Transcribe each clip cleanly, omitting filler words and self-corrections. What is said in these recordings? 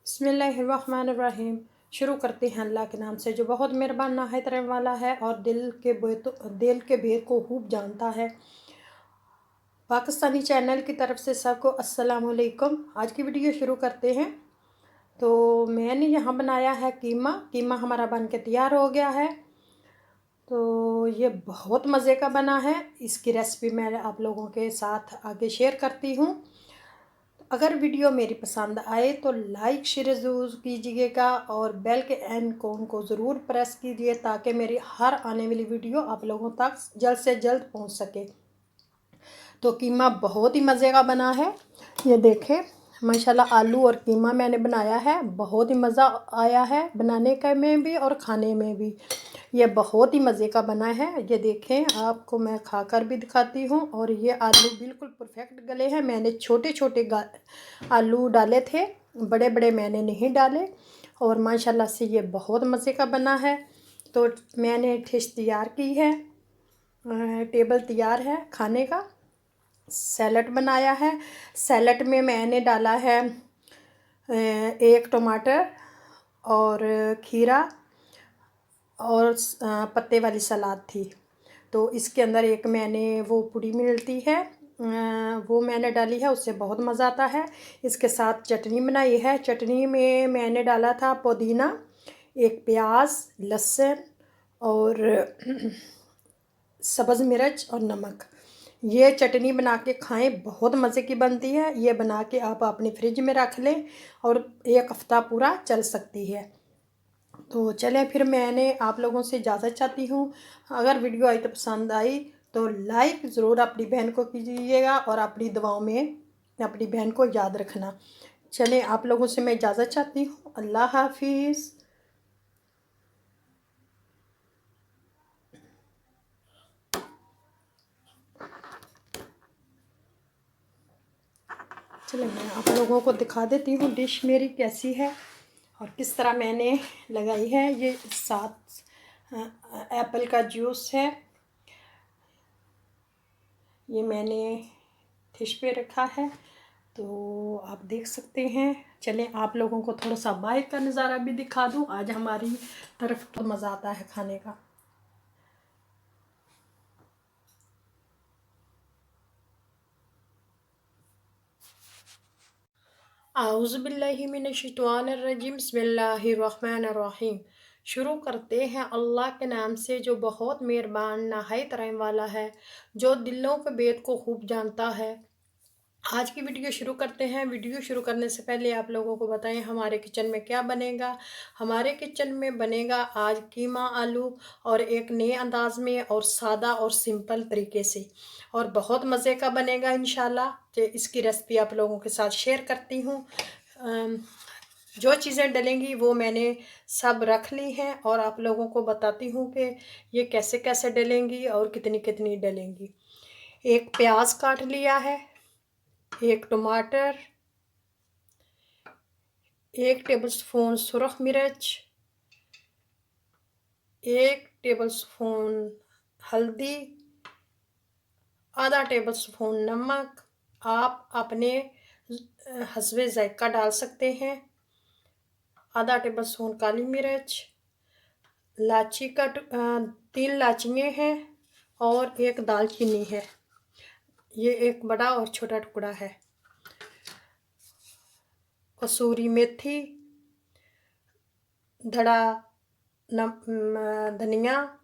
बिस्मिल्लाहिर्रहमानिर्रहीम। शुरू करते हैं अल्लाह के नाम से जो बहुत मेहरबान नहायत रहने वाला है और दिल के भेद को खूब जानता है। पाकिस्तानी चैनल की तरफ से सबको अस्सलाम वालेकुम। आज की वीडियो शुरू करते हैं। तो मैंने यहाँ बनाया है कीमा हमारा बन के तैयार हो गया है। तो ये बहुत मज़े का बना है। इसकी रेसिपी मैं आप लोगों के साथ आगे शेयर करती हूँ। अगर वीडियो मेरी पसंद आए तो लाइक शेयर ज़रूर कीजिएगा और बेल के आइकन को ज़रूर प्रेस कीजिए ताकि मेरी हर आने वाली वीडियो आप लोगों तक जल्द से जल्द पहुंच सके। तो कीमा बहुत ही मज़े का बना है। ये देखें माशाल्लाह आलू और कीमा मैंने बनाया है। बहुत ही मज़ा आया है बनाने का में भी और खाने में भी। ये बहुत ही मज़े का बना है। ये देखें आपको मैं खाकर भी दिखाती हूँ। और ये आलू बिल्कुल परफेक्ट गले हैं। मैंने छोटे छोटे आलू डाले थे, बड़े बड़े मैंने नहीं डाले। और माशाल्लाह से ये बहुत मज़े का बना है। तो मैंने डिश तैयार की है, टेबल तैयार है खाने का। सैलड बनाया है। सैलड में मैंने डाला है एक टमाटर और खीरा और पत्ते वाली सलाद थी। तो इसके अंदर एक मैंने वो पुड़ी मिलती है वो मैंने डाली है, उससे बहुत मज़ा आता है। इसके साथ चटनी बनाई है। चटनी में मैंने डाला था पुदीना, एक प्याज, लहसुन और सब्ज़ मिर्च और नमक। ये चटनी बना के खाएं, बहुत मज़े की बनती है। ये बना के आप अपनी फ्रिज में रख लें और एक हफ़्ता पूरा चल सकती है। तो चलें फिर मैंने आप लोगों से इजाज़त चाहती हूँ। अगर वीडियो आई तो पसंद आई तो लाइक ज़रूर अपनी बहन को कीजिएगा और अपनी दुआओं में अपनी बहन को याद रखना। चलें आप लोगों से मैं इजाज़त चाहती हूँ। अल्लाह हाफिज़। चलिए मैं आप लोगों को दिखा देती हूँ डिश मेरी कैसी है और किस तरह मैंने लगाई है। ये साथ एप्पल का जूस है, ये मैंने डिश पे रखा है तो आप देख सकते हैं। चलें आप लोगों को थोड़ा सा बाहर का नज़ारा भी दिखा दूँ। आज हमारी तरफ तो मज़ा आता है खाने का। आउज़ुबिल्लाहिमिनश्शैतानिर्रजीम बिस्मिल्लाहिर्रहमानिर्रहीम। शुरू करते हैं अल्लाह के नाम से जो बहुत मेहरबान नहायत रहम वाला है, जो दिलों के भेद को खूब जानता है। आज की वीडियो शुरू करते हैं। वीडियो शुरू करने से पहले आप लोगों को बताएं हमारे किचन में क्या बनेगा। हमारे किचन में बनेगा आज कीमा आलू और एक नए अंदाज में और सादा और सिंपल तरीके से, और बहुत मज़े का बनेगा इंशाल्लाह। तो इसकी रेसिपी आप लोगों के साथ शेयर करती हूँ। जो चीज़ें डलेंगी वो मैंने सब रख ली हैं और आप लोगों को बताती हूँ कि ये कैसे कैसे डलेंगी और कितनी कितनी डलेंगी। एक प्याज काट लिया है, एक टमाटर, एक टेबलस्पून सुरख मिर्च, एक टेबलस्पून हल्दी, आधा टेबलस्पून नमक। आप अपने हस्बे ज़ायक़ा डाल सकते हैं। आधा टेबलस्पून काली मिर्च, लाची का 3 लाचियाँ हैं और एक दालचीनी है। ये एक बड़ा और छोटा टुकड़ा है। कसूरी मेथी, धड़ा धनिया,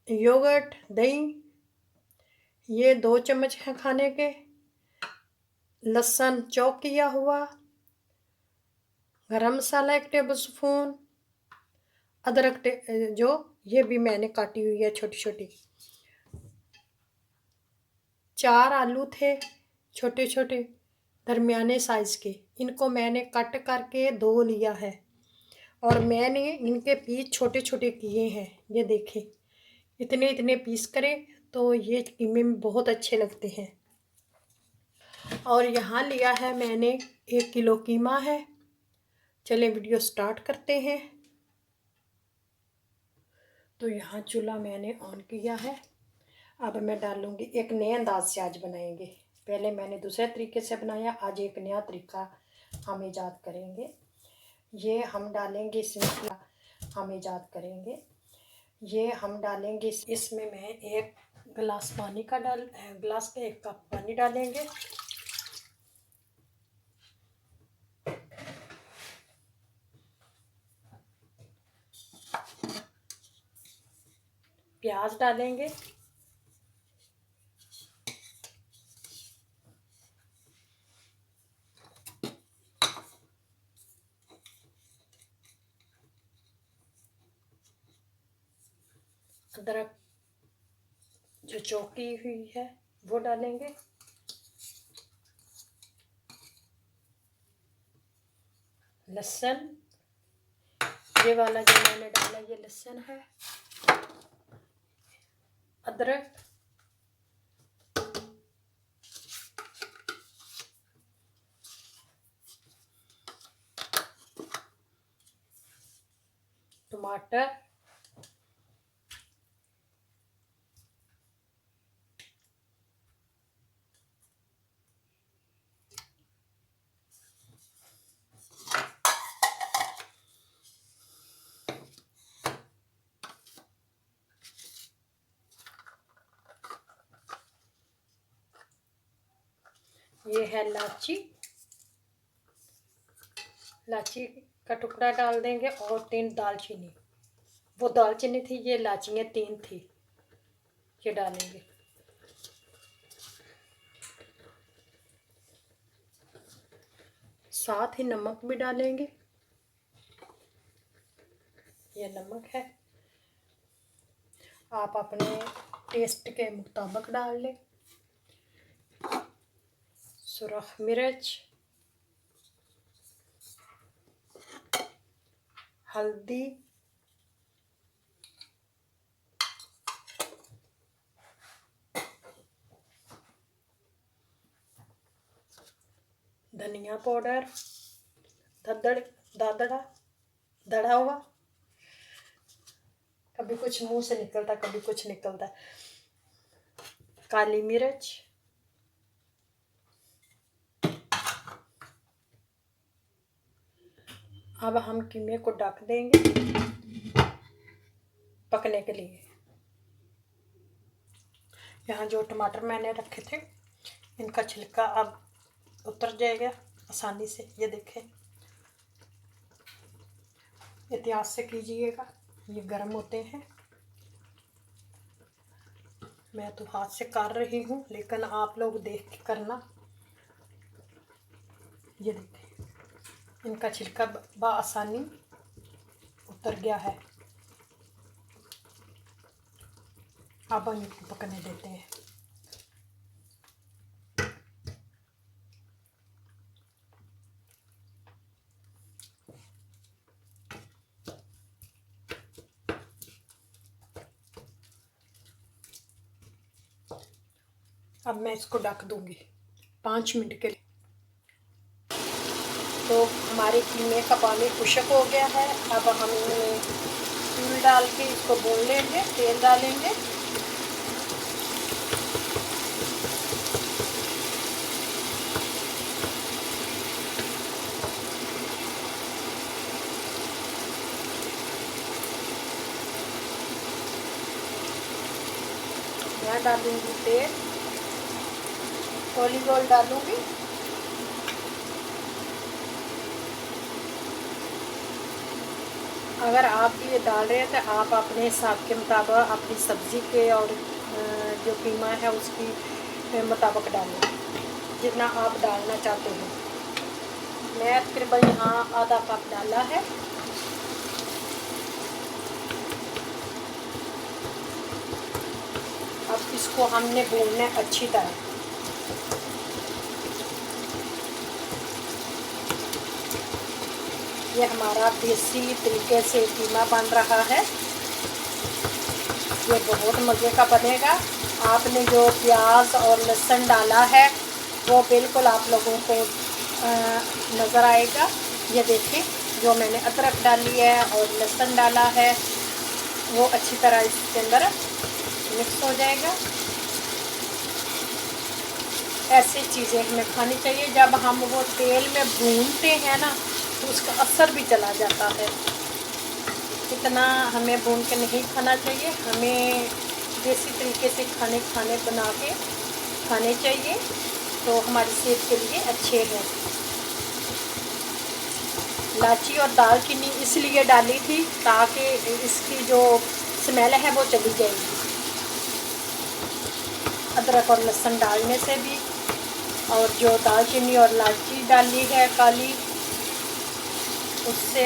योगर्ट, दही, ये 2 चम्मच हैं खाने के। लहसुन चॉप किया हुआ, गरम मसाला 1 टेबलस्पून, अदरक जो ये भी मैंने काटी हुई है छोटी छोटी। 4 आलू थे छोटे छोटे दरमियाने साइज़ के, इनको मैंने कट करके धो लिया है और मैंने इनके पीस छोटे छोटे किए हैं। ये देखें इतने इतने पीस करें तो ये कीमे में बहुत अच्छे लगते हैं। और यहाँ लिया है मैंने 1 किलो कीमा है। चलें वीडियो स्टार्ट करते हैं। तो यहाँ चूल्हा मैंने ऑन किया है। अब मैं डालूँगी, एक नए अंदाज से आज बनाएंगे। पहले मैंने दूसरे तरीके से बनाया, आज एक नया तरीका हम ईजाद करेंगे। ये हम डालेंगे इसमें, हम ईजाद करेंगे। ये हम डालेंगे इसमें मैं 1 गिलास पानी का गिलास में 1 कप पानी डालेंगे। प्याज डालेंगे। अदरक जो चौकी हुई है वो डालेंगे। लहसुन, ये वाला जो मैंने डाला ये लहसुन है। अदरक, टमाटर, ये है इलायची, इलायची का टुकड़ा डाल देंगे और 3 दालचीनी, वो दालचीनी थी, ये इलायचियाँ 3 थी, ये डालेंगे। साथ ही नमक भी डालेंगे, ये नमक है, आप अपने टेस्ट के मुताबिक डाल लें। सुरख मिर्च, हल्दी, धनिया पाउडर, दड़ा हुआ, कभी कुछ मुंह से निकलता कभी कुछ निकलता, काली मिर्च, अब हम कीमे को ढक देंगे पकने के लिए। यहाँ जो टमाटर मैंने रखे थे इनका छिलका अब उतर जाएगा आसानी से, ये देखें। एहतियात से कीजिएगा, ये गर्म होते हैं। मैं तो हाथ से कर रही हूँ लेकिन आप लोग देख के करना। ये देखें इनका छिलका बआसानी उतर गया है। अब हम इनको पकने देते हैं। अब मैं इसको ढक दूंगी 5 मिनट के लिए। तो हमारे कीमे का पानी खुश्क हो गया है। अब हम इनमें तेल डाल के इसको भून लेंगे। तेल डालेंगे, मैं डालूंगी तेल, ऑलिव ऑयल डालूंगी, अगर आप भी ये डाल रहे हैं तो आप अपने हिसाब के मुताबिक अपनी सब्ज़ी के और जो कीमा है उसकी मुताबिक डालें, जितना आप डालना चाहते हैं। मैं तकरीबन यहाँ आधा कप डाला है। अब इसको हमने भूनना है अच्छी तरह। ये हमारा देसी तरीके से कीमा बन रहा है। ये बहुत मज़े का बनेगा। आपने जो प्याज और लहसुन डाला है वो बिल्कुल आप लोगों को नज़र आएगा। ये देखिए जो मैंने अदरक डाली है और लहसुन डाला है वो अच्छी तरह इसके अंदर मिक्स हो जाएगा। ऐसी चीज़ें हमें खानी चाहिए। जब हम वो तेल में भूनते हैं ना तो उसका असर भी चला जाता है। इतना हमें भून के नहीं खाना चाहिए, हमें देसी तरीके से खाने बना के खाने चाहिए, तो हमारी सेहत के लिए अच्छे हैं। इलायची और दालचीनी इसलिए डाली थी ताकि इसकी जो स्मेल है वो चली जाएगी। अदरक और लहसुन डालने से भी, और जो दालचीनी और इलायची डाली है काली, उससे।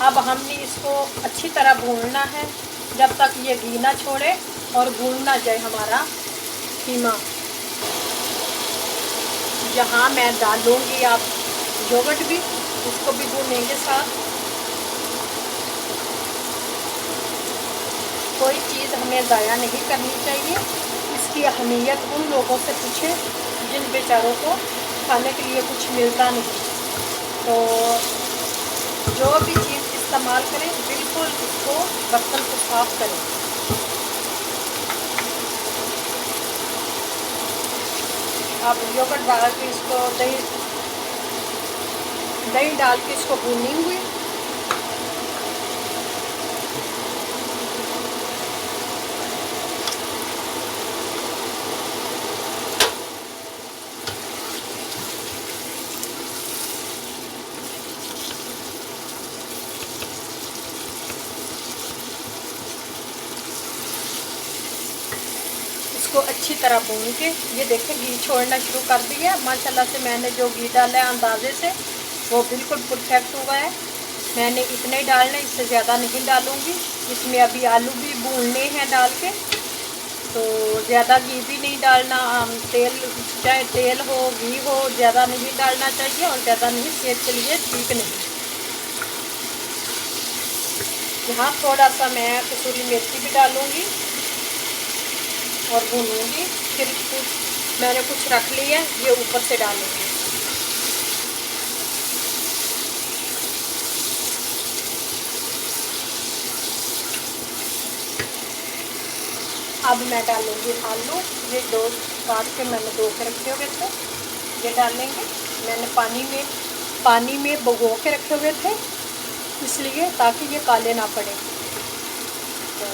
अब हमने इसको अच्छी तरह भूनना है जब तक ये घी ना छोड़े और भून ना जाए हमारा कीमा। यहाँ मैं डालूँगी आप योगर्ट भी, इसको भी भूनेंगे साथ। कोई चीज़ हमें ज़ाया नहीं करनी चाहिए। इसकी अहमियत उन लोगों से पूछें जिन बेचारों को खाने के लिए कुछ मिलता नहीं। तो जो भी चीज़ इस्तेमाल करें बिल्कुल इसको बर्तन को साफ करें। आप योगर्ट डाल के इसको दही डाल के इसको भूनेंगे। इसको अच्छी तरह भून के, ये देखें घी छोड़ना शुरू कर दिया माशाल्लाह से। मैंने जो घी डाला है अंदाजे से वो बिल्कुल परफेक्ट हुआ है। मैंने इतना ही डालना, इससे ज़्यादा नहीं डालूँगी। इसमें अभी आलू भी भूनने हैं डाल के, तो ज़्यादा घी भी नहीं डालना। तेल, चाहे तेल हो घी हो, ज़्यादा नहीं डालना चाहिए और ज़्यादा नहीं, सेहत के लिए ठीक नहीं। यहाँ थोड़ा सा मैं कसूरी मेथी भी डालूँगी और भूनूँगी। फिर मैंने कुछ रख लिया, ये ऊपर से डालूँगी। अब मैं डालूँगी आलू, ये दो काट के मैंने धो के रखे हुए थे, ये डालेंगे। मैंने पानी में भिगो के रखे हुए थे इसलिए, ताकि ये काले ना पड़े। तो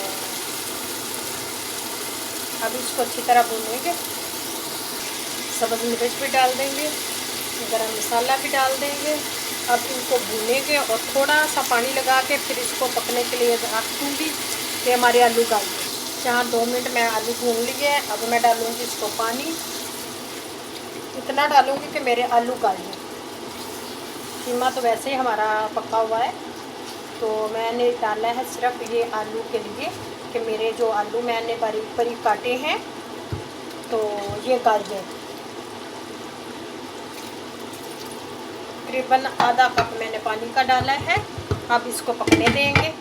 अब इसको अच्छी तरह भूनेंगे। सब्ज़ मिर्च भी डाल देंगे, गरम मसाला भी डाल देंगे। अब इनको भूनेंगे और थोड़ा सा पानी लगा के फिर इसको पकने के लिए रख दूँगी कि हमारे आलू गल जाए। यहाँ 2 मिनट में आलू भून लिए। अब मैं डालूँगी इसको पानी, इतना डालूँगी कि मेरे आलू गल जाए। कीमा तो वैसे ही हमारा पका हुआ है, तो मैंने डाला है सिर्फ ये आलू के लिए कि मेरे जो आलू मैंने बारीक बारीक काटे हैं तो ये गल जाए। तकरीबन आधा कप मैंने पानी का डाला है। अब इसको पकने देंगे।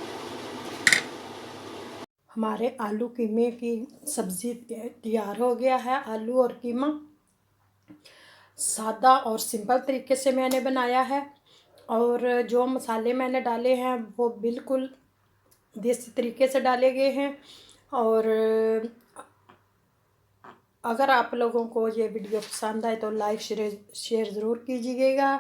हमारे आलू कीमे की सब्ज़ी तैयार हो गया है। आलू और कीमा सादा और सिंपल तरीके से मैंने बनाया है, और जो मसाले मैंने डाले हैं वो बिल्कुल देसी तरीके से डाले गए हैं। और अगर आप लोगों को ये वीडियो पसंद आए तो लाइक शेयर ज़रूर कीजिएगा।